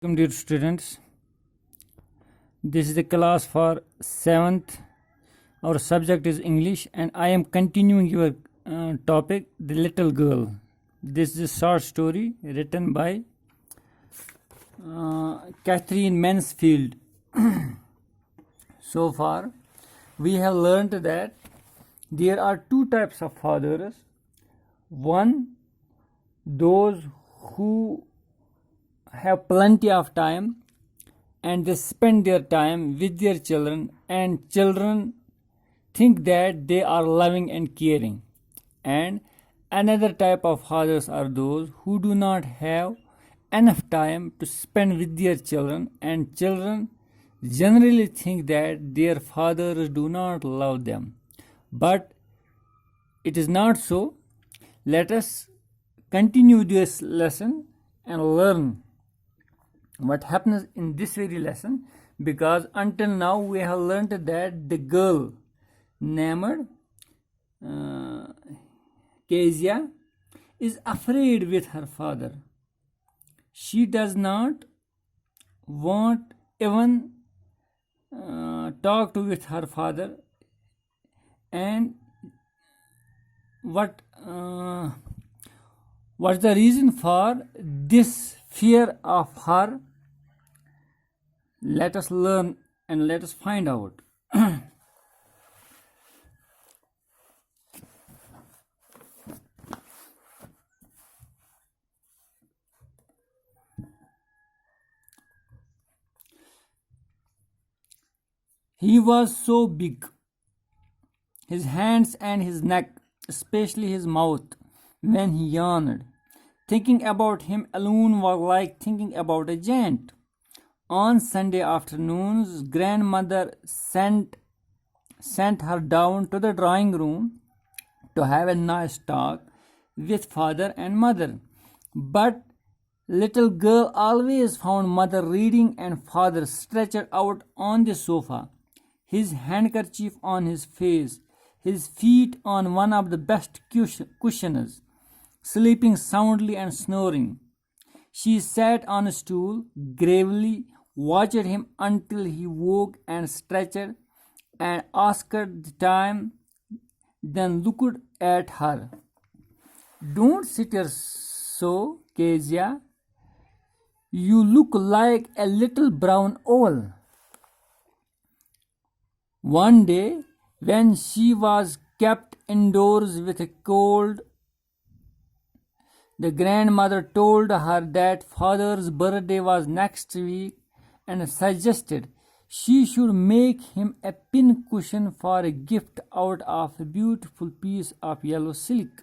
Welcome, dear students. This is the class for 7th. Our subject is English, and I am continuing your topic, The Little Girl. This is a short story written by Catherine Mansfield. So far, we have learned that there are two types of fathers. One, those who have plenty of time and they spend their time with their children, and children think that they are loving and caring. And another type of fathers are those who do not have enough time to spend with their children, and children generally think that their fathers do not love them. But it is not so. Let us continue this lesson and learn what happens in this very lesson, because until now we have learned that the girl named Kezia is afraid with her father. She does not want even talk to with her father. And what's the reason for this fear of her? Let us learn and let us find out. He was so big. His hands and his neck, especially his mouth, when he yawned. Thinking about him alone was like thinking about a giant. On Sunday afternoons, grandmother sent her down to the drawing room to have a nice talk with father and mother. But little girl always found mother reading and father stretched out on the sofa, his handkerchief on his face, his feet on one of the best cushions, sleeping soundly and snoring. She sat on a stool, gravely watched him until he woke and stretched and asked the time, then looked at her. Don't sit here so, Kezia. You look like a little brown owl. One day, when she was kept indoors with a cold, the grandmother told her that father's birthday was next week and suggested she should make him a pin cushion for a gift out of a beautiful piece of yellow silk.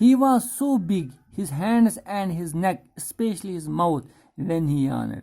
He was so big, his hands and his neck, especially his mouth, when he yawned.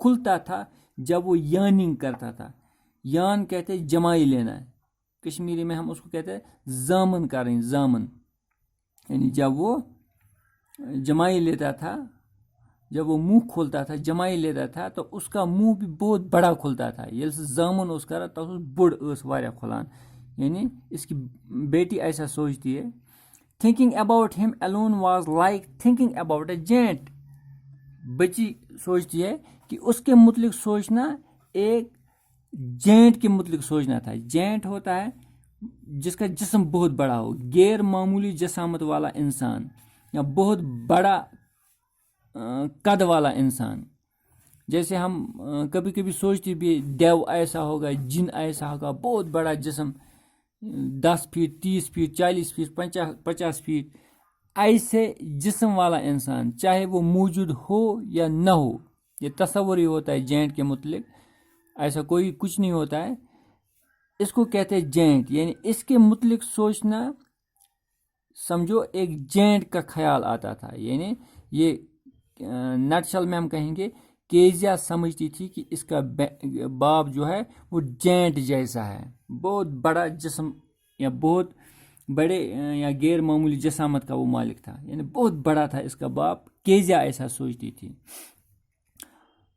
کھلتا تھا جب وہ یارننگ کرتا تھا. یان کہتے ہیں جمائی لینا ہے, کشمیری میں ہم اس کو کہتے ہیں زامن کریں, زامن, یعنی جب وہ جمائی لیتا تھا, جب وہ منہ کھولتا تھا جمائی لیتا تھا تو اس کا منہ بھی بہت بڑا کھلتا تھا. ییٚلہِ سُہ زامن اوس کران تتھ اوس بٔڑ ٲس واریاہ کھلان. یعنی اس کی بیٹی ایسا سوچتی ہے. Thinking about him alone was like thinking about a giant. بچی سوچتی ہے کہ اس کے متعلق سوچنا ایک جینٹ کے متعلق سوچنا تھا. جینٹ ہوتا ہے جس کا جسم بہت بڑا ہو, غیر معمولی جسامت والا انسان یا بہت بڑا قد والا انسان. جیسے ہم کبھی کبھی سوچتے بھی دیو ایسا ہوگا, جن ایسا ہوگا, بہت بڑا جسم, 10 فیٹ 30 فیٹ 40 فیٹ 50 فیٹ, ایسے جسم والا انسان چاہے وہ موجود ہو یا نہ ہو. یہ تصور ہی ہوتا ہے جینٹ کے متعلق, ایسا کوئی کچھ نہیں ہوتا ہے. اس کو کہتے ہیں جینٹ, یعنی اس کے متعلق سوچنا سمجھو ایک جینٹ کا خیال آتا تھا. یعنی یہ نٹشل میں ہم کہیں گے کیزیا سمجھتی تھی کہ اس کا باپ جو ہے وہ جینٹ جیسا ہے, بہت بڑا جسم یا بہت بڑے یا غیر معمولی جسامت کا وہ مالک تھا, یعنی بہت بڑا تھا اس کا باپ. کیزیا ایسا سوچتی تھی.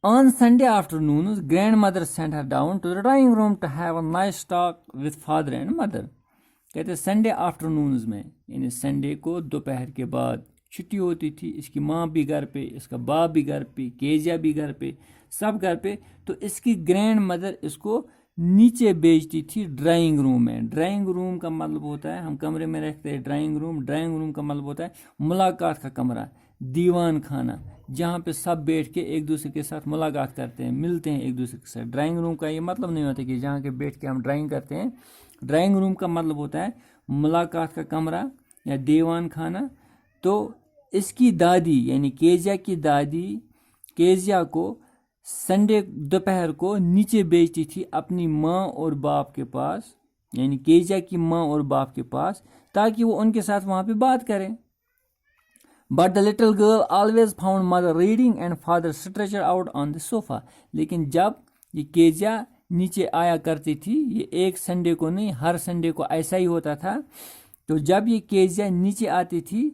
On Sunday afternoons, grandmother sent her down to the drawing room to have a nice talk with father and mother. کہتے سنڈے آفٹرنونز میں, یعنی سنڈے کو دوپہر کے بعد چھٹی ہوتی تھی. اس کی ماں بھی گھر پہ, اس کا باپ بھی گھر پہ, کیزیا بھی گھر پہ, سب گھر پہ. تو اس کی گرینڈ مدر اس کو نیچے بھیجتی تھی ڈرائنگ روم میں. ڈرائنگ روم کا مطلب ہوتا ہے, ہم کمرے میں رکھتے ہیں ڈرائنگ روم. ڈرائنگ روم کا مطلب ہوتا ہے ملاقات کا کمرہ, دیوان خانہ, جہاں پہ سب بیٹھ کے ایک دوسرے کے ساتھ ملاقات کرتے ہیں, ملتے ہیں ایک دوسرے کے ساتھ. ڈرائنگ روم کا یہ مطلب نہیں ہوتا کہ جہاں کے بیٹھ کے ہم ڈرائنگ کرتے ہیں. ڈرائنگ روم کا مطلب ہوتا ہے ملاقات کا کمرہ یا دیوان خانہ. تو اس کی دادی یعنی کیزیا کی دادی کیزیا کو سنڈے دوپہر کو نیچے بھیجتی تھی اپنی ماں اور باپ کے پاس, یعنی کیزیا کی ماں اور باپ کے پاس, تاکہ وہ ان کے ساتھ وہاں پہ بات کریں. But the little girl always found mother reading and father stretched out on the sofa. لیکن جب یہ کیزیا نیچے آیا کرتی تھی, یہ ایک سنڈے کو نہیں ہر سنڈے کو ایسا ہی ہوتا تھا. تو جب یہ کیزیا نیچے آتی تھی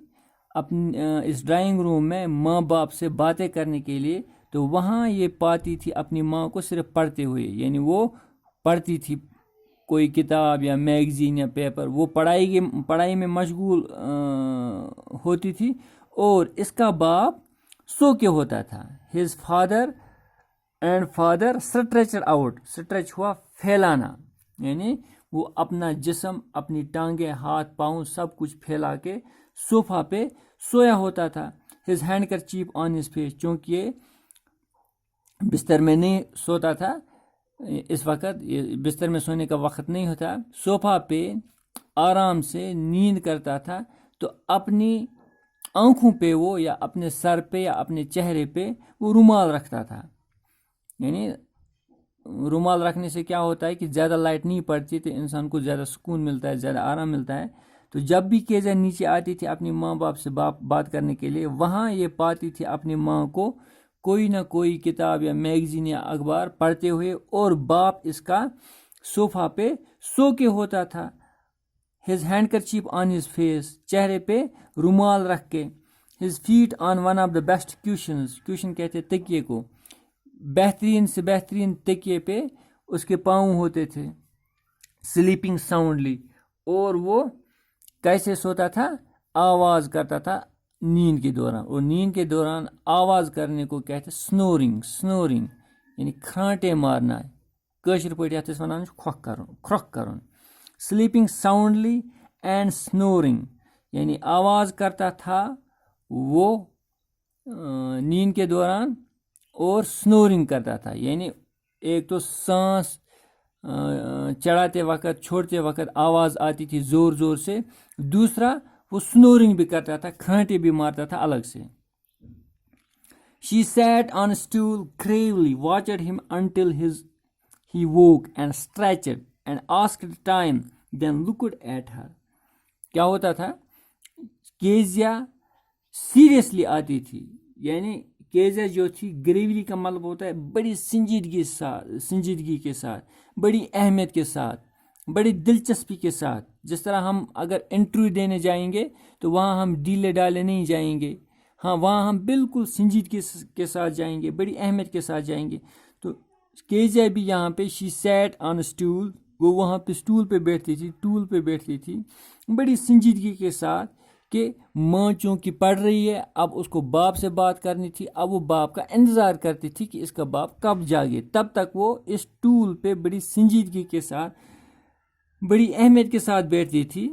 اپنے اس ڈرائنگ روم میں ماں باپ سے باتیں کرنے کے لیے, تو وہاں یہ پاتی تھی اپنی ماں کو صرف پڑھتے ہوئے. یعنی وہ پڑھتی تھی کوئی کتاب یا میگزین یا پیپر, وہ پڑھائی میں مشغول ہوتی تھی, اور اس کا باپ سو کے ہوتا تھا. His father and father stretched out, stretch ہوا پھیلانا, یعنی وہ اپنا جسم اپنی ٹانگیں ہاتھ پاؤں سب کچھ پھیلا کے صوفہ پہ سویا ہوتا تھا. His handkerchief on his face, چونکہ یہ بستر میں نہیں سوتا تھا اس وقت, یہ بستر میں سونے کا وقت نہیں ہوتا, صوفہ پہ آرام سے نیند کرتا تھا. تو اپنی آنکھوں پہ وہ یا اپنے سر پہ یا اپنے چہرے پہ وہ رومال رکھتا تھا. یعنی رومال رکھنے سے کیا ہوتا ہے کہ زیادہ لائٹ نہیں پڑتی تو انسان کو زیادہ سکون ملتا ہے, زیادہ آرام ملتا ہے. تو جب بھی کیزیا نیچے آتی تھی اپنی ماں باپ سے بات کرنے کے لیے, وہاں یہ پاتی تھی اپنی ماں کو کوئی نہ کوئی کتاب یا میگزین یا اخبار پڑھتے ہوئے, اور باپ اس کا صوفہ پہ سو کے ہوتا تھا. His handkerchief on his face, چہرے پہ رومال رکھ کے. His feet on one of the best cushions, cushion کہتے تکیے کو, بہترین سے بہترین تکیے پہ اس کے پاؤں ہوتے تھے. سلیپنگ ساؤنڈلی, اور وہ کیسے سوتا تھا, آواز کرتا تھا نیند کے دوران. اور نیند کے دوران آواز کرنے کو کہتے سنورنگ, سنورنگ یعنی کھرانٹے مارنا, کٲشِر پٲٹھۍ یَتھ أسۍ وَنان چھِ کھرٛۄکھ کَرُن. سلیپنگ ساؤنڈلی اینڈ سنورنگ, یعنی آواز کرتا تھا وہ نیند کے دوران, اور سنورنگ کرتا تھا. یعنی ایک تو سانس چڑھاتے وقت چھوڑتے وقت آواز آتی تھی زور زور سے, دوسرا وہ سنورنگ بھی کرتا تھا, کھانٹے بھی مارتا تھا الگ سے. She sat on a stool gravely, watched him until he woke and stretched and asked time, then looked at her. کیا ہوتا تھا, کیزیا سیریسلی آتی تھی, یعنی کیزا جو تھی گریولی کا مطلب ہوتا ہے بڑی سنجیدگی کے ساتھ، بڑی اہمیت کے ساتھ، بڑی دلچسپی کے ساتھ. جس طرح ہم اگر انٹرویو دینے جائیں گے تو وہاں ہم ڈیلے ڈالے نہیں جائیں گے، ہاں وہاں ہم بالکل سنجیدگی کے ساتھ جائیں گے، بڑی اہمیت کے ساتھ جائیں گے. تو کیزا بھی یہاں پہ شی سیٹ آن اسٹول، وہ وہاں پہ اسٹول پہ بیٹھتی تھی، ٹول پہ بیٹھتی تھی بڑی سنجیدگی کے ساتھ کہ ماں چونکہ پڑھ رہی ہے، اب اس کو باپ سے بات کرنی تھی، اب وہ باپ کا انتظار کرتی تھی کہ اس کا باپ کب جاگے. تب تک وہ اس ٹول پہ بڑی سنجیدگی کے ساتھ، بڑی اہمیت کے ساتھ بیٹھتی تھی.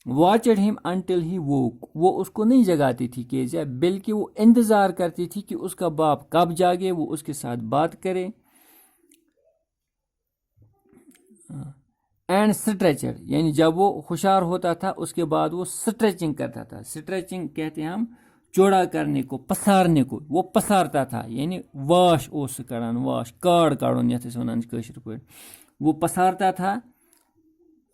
واچڈ ہم انٹل ہی ووک، وہ اس کو نہیں جگاتی تھی کیزا، بلکہ وہ انتظار کرتی تھی کہ اس کا باپ کب جاگے، وہ اس کے ساتھ بات کرے. اینڈ اسٹریچر، یعنی جب وہ ہوشیار ہوتا تھا اس کے بعد وہ اسٹریچنگ کرتا تھا. اسٹریچنگ کہتے ہیں ہم چوڑا کرنے کو، پسارنے کو. وہ پسارتا تھا یعنی واش اوس کڑان، واش کاڑ کڑن یتھ أسۍ ونان کٲشِر پٲٹھۍ. وہ پسارتا تھا،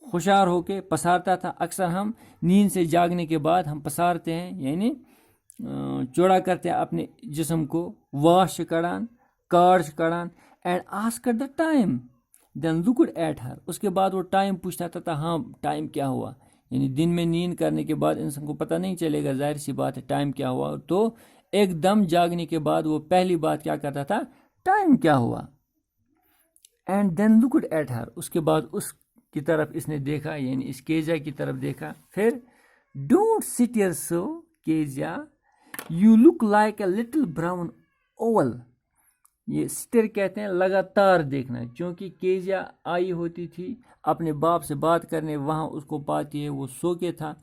ہوشیار ہو کے پسارتا تھا. اکثر ہم نیند سے جاگنے کے بعد ہم پسارتے ہیں، یعنی چوڑا کرتے ہیں اپنے جسم کو، واش کڑان، کاڑ کڑان. And asked the time then looked at her, اس کے بعد وہ ٹائم پوچھتا تھا ہاں ٹائم کیا ہوا. یعنی دن میں نیند کرنے کے بعد انسان کو پتہ نہیں چلے گا، ظاہر سی بات ہے ٹائم کیا ہوا. تو ایک دم جاگنے کے بعد وہ پہلی بات کیا کرتا تھا، ٹائم کیا ہوا. And then looked at her, اس کے بعد اس کی طرف اس نے دیکھا، یعنی اس کیزا کی طرف دیکھا. پھر ڈونٹ سٹ یور سو کیزا you look like a little brown owl. یہ سٹر کہتے ہیں لگاتار دیکھنا. چونکہ کیزا آئی ہوتی تھی اپنے باپ سے بات کرنے، وہاں اس کو پاتی ہے وہ سو کے تھا،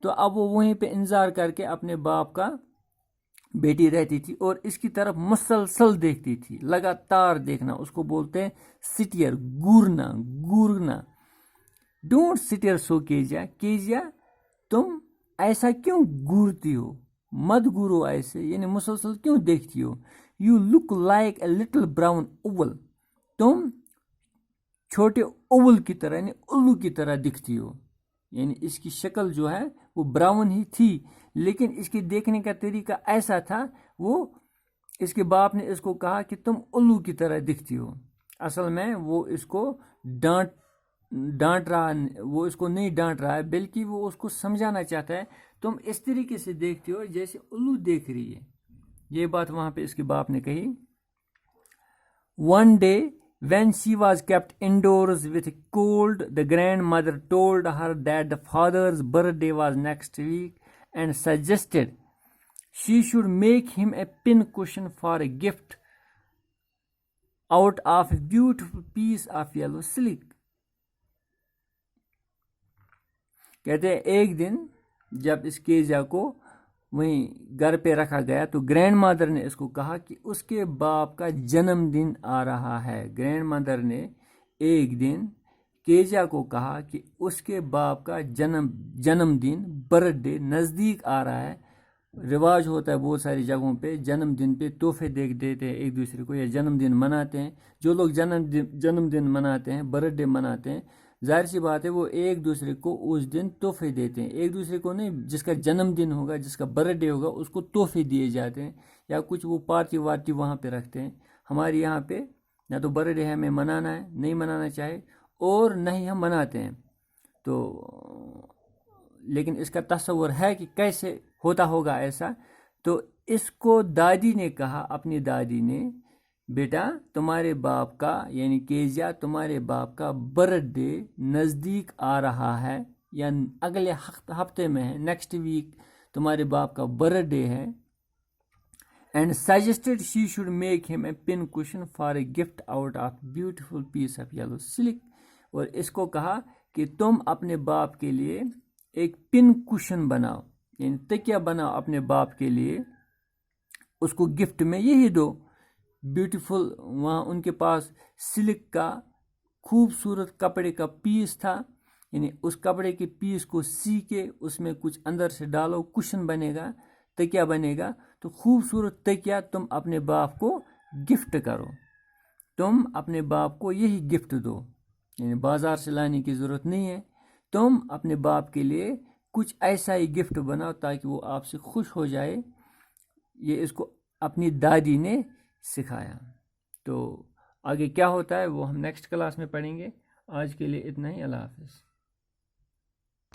تو اب وہ وہیں پہ انتظار کر کے اپنے باپ کا بیٹی رہتی تھی اور اس کی طرف مسلسل دیکھتی تھی. لگاتار دیکھنا اس کو بولتے ہیں سٹیر، گورنا. ڈونٹ سٹیر سو کیزا، کیزا تم ایسا کیوں گورتی ہو، مت گورو ایسے، یعنی مسلسل کیوں دیکھتی ہو. You look like a little brown owl, تم چھوٹے اوول کی طرح یعنی الو کی طرح دکھتی ہو. یعنی اس کی شکل جو ہے وہ براؤن ہی تھی، لیکن اس کے دیکھنے کا طریقہ ایسا تھا. وہ اس کے باپ نے اس کو کہا کہ تم الو کی طرح دکھتی ہو. اصل میں وہ اس کو ڈانٹ رہا، وہ اس کو نہیں ڈانٹ رہا ہے، بلکہ وہ اس کو سمجھانا چاہتا ہے تم اس طریقے سے دیکھتی ہو جیسے الو دیکھ رہی ہے. یہ بات وہاں پہ اس کے باپ نے کہی. One day when she was kept indoors with a cold, the grandmother told her that the father's birthday was next week and suggested she should make him a pin cushion for a gift out of a beautiful piece of yellow silk. کہتے ہیں ایک دن جب اس کیزا کو وہیں گھر پہ رکھا گیا تو گرینڈ مادر نے اس کو کہا کہ اس کے باپ کا جنم دن آ رہا ہے. گرینڈ مادر نے ایک دن کیزا کو کہا کہ اس کے باپ کا جنم دن، برتھ ڈے نزدیک آ رہا ہے. رواج ہوتا ہے بہت ساری جگہوں پہ جنم دن پہ تحفے دیتے ہیں ایک دوسرے کو، یا جنم دن مناتے ہیں. جو لوگ جنم دن مناتے ہیں، برتھ ڈے مناتے ہیں، ظاہر سی بات ہے وہ ایک دوسرے کو اس دن تحفے دیتے ہیں. ایک دوسرے کو نہیں، جس کا جنم دن ہوگا، جس کا برتھ ڈے ہوگا، اس کو تحفے دیے جاتے ہیں یا کچھ وہ پارٹی وارٹی وہاں پہ رکھتے ہیں. ہمارے یہاں پہ نہ تو برتھ ڈے ہمیں منانا ہے، نہیں منانا چاہے، اور نہ ہی ہم مناتے ہیں. تو لیکن اس کا تصور ہے کہ کیسے ہوتا ہوگا ایسا. تو اس کو دادی نے کہا، اپنی دادی نے، بیٹا تمہارے باپ کا یعنی کیزا تمہارے باپ کا برتھ ڈے نزدیک آ رہا ہے، یا اگلے ہفتے میں ہے، نیکسٹ ویک تمہارے باپ کا برتھ ڈے ہے. And suggested she should make him a pin cushion for a gift out of beautiful piece of yellow silk. اور اس کو کہا کہ تم اپنے باپ کے لیے ایک پن کشن بناؤ، یعنی تکیہ بناؤ اپنے باپ کے لیے، اس کو گفٹ میں یہی دو. بیوٹیفل، وہاں ان کے پاس سلک کا خوبصورت کپڑے کا پیس تھا، یعنی اس کپڑے کے پیس کو سی کے اس میں کچھ اندر سے ڈالو، کشن بنے گا، تکیہ بنے گا. تو خوبصورت تکیہ تم اپنے باپ کو گفٹ کرو، تم اپنے باپ کو یہی گفٹ دو، یعنی بازار سے لانے کی ضرورت نہیں ہے. تم اپنے باپ کے لیے کچھ ایسا ہی گفٹ بناؤ تاکہ وہ آپ سے خوش ہو جائے. یہ اس کو اپنی دادی نے سکھایا. تو آگے کیا ہوتا ہے وہ ہم نیکسٹ کلاس میں پڑھیں گے. آج کے لیے اتنا ہی. اللہ حافظ.